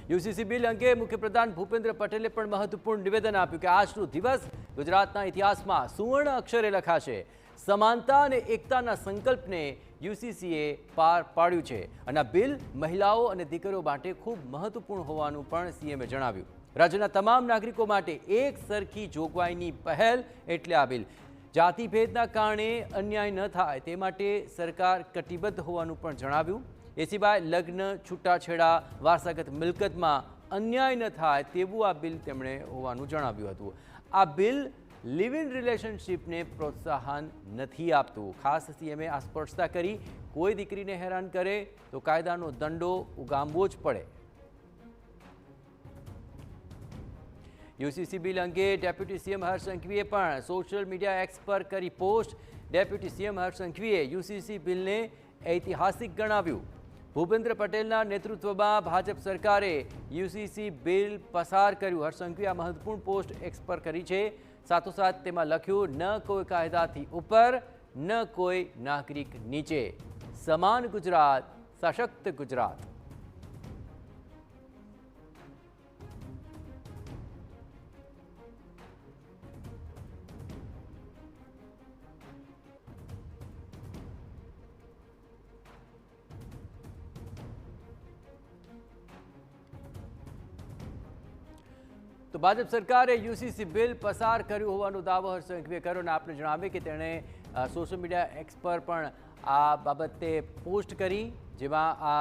UCC bill અંગે મુખ્યપ્રધાન ભૂપેન્દ્ર પટેલે પણ મહત્વપૂર્ણ નિવેદન આપ્યું કે આજનો દિવસ ગુજરાતના ઇતિહાસમાં સુવર્ણ અક્ષરે લખાશે। સમાનતા અને એકતાના સંકલ્પને યુસીસીએ પાર પાડ્યું છે અને આ બિલ મહિલાઓ અને દીકરીઓ માટે ખૂબ મહત્વપૂર્ણ હોવાનું પણ સીએમએ જણાવ્યું। રાજ્યના તમામ નાગરિકો માટે એક સરખી જોગવાઈની પહેલ એટલે આ બિલ। જાતિભેદના કારણે અન્યાય ન થાય તે માટે સરકાર કટિબદ્ધ હોવાનું પણ જણાવ્યું। એ સિવાય લગ્ન, છૂટાછેડા, વારસાગત મિલકતમાં અન્યાય ન થાય તેવું આ બિલ તેમણે હોવાનું જણાવ્યું હતું। આ બિલ લિવ ઇન રિલેશનશિપને પ્રોત્સાહન નથી આપતું। ખાસ સીએમએ આ સ્પષ્ટતા કરી, કોઈ દીકરીને હેરાન કરે તો કાયદાનો દંડો ઉગામવો જ પડે। યુસીસી બિલ અંગે ડેપ્યુટી સીએમ હર્ષ સંઘવીએ પણ સોશિયલ મીડિયા એક્સ પર કરી પોસ્ટ। ડેપ્યુટી સીએમ હર્ષ સંઘવીએ યુસીસી બિલને ઐતિહાસિક ગણાવ્યું। ભૂપેન્દ્ર પટેલના નેતૃત્વમાં ભાજપ સરકારે યુસીસી બિલ પસાર કર્યું। હર્ષ સંઘવીએ આ મહત્વપૂર્ણ પોસ્ટ એક્સ પર કરી છે। સાથોસાથ તેમાં લખ્યું, ન કોઈ કાયદાથી ઉપર, ન કોઈ નાગરિક નીચે, સમાન ગુજરાત, સશક્ત ગુજરાત। તો ભાજપ સરકારે યુસીસી બિલ પસાર કર્યું હોવાનો દાવો હર્ષ સંઘવીએ કર્યો અને આપણે જણાવીએ કે તેણે સોશિયલ મીડિયા એક્સ પર પણ આ બાબતે પોસ્ટ કરી, જેમાં આ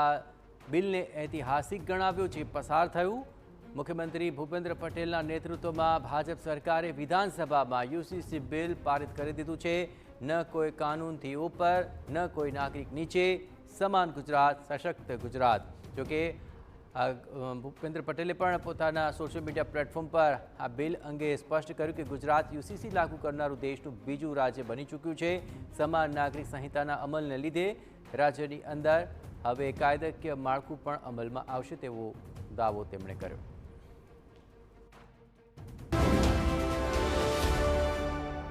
બિલને ઐતિહાસિક ગણાવ્યું જે પસાર થયું। મુખ્યમંત્રી ભૂપેન્દ્ર પટેલના નેતૃત્વમાં ભાજપ સરકારે વિધાનસભામાં યુસીસી બિલ પારિત કરી દીધું છે। ન કોઈ કાનૂનથી ઉપર, ન કોઈ નાગરિક નીચે, સમાન ગુજરાત, સશક્ત ગુજરાત। જોકે ભૂપેન્દ્ર પટેલે પણ પોતાના સોશિયલ મીડિયા પ્લેટફોર્મ પર આ બિલ અંગે સ્પષ્ટ કર્યું કે ગુજરાત યુસીસી લાગુ કરનારું દેશનું બીજું રાજ્ય બની ચૂક્યું છે। સમાન નાગરિક સંહિતાના અમલને લીધે રાજ્યની અંદર હવે કાયદાકીય માળખું પણ અમલમાં આવશે તેવો દાવો તેમણે કર્યો।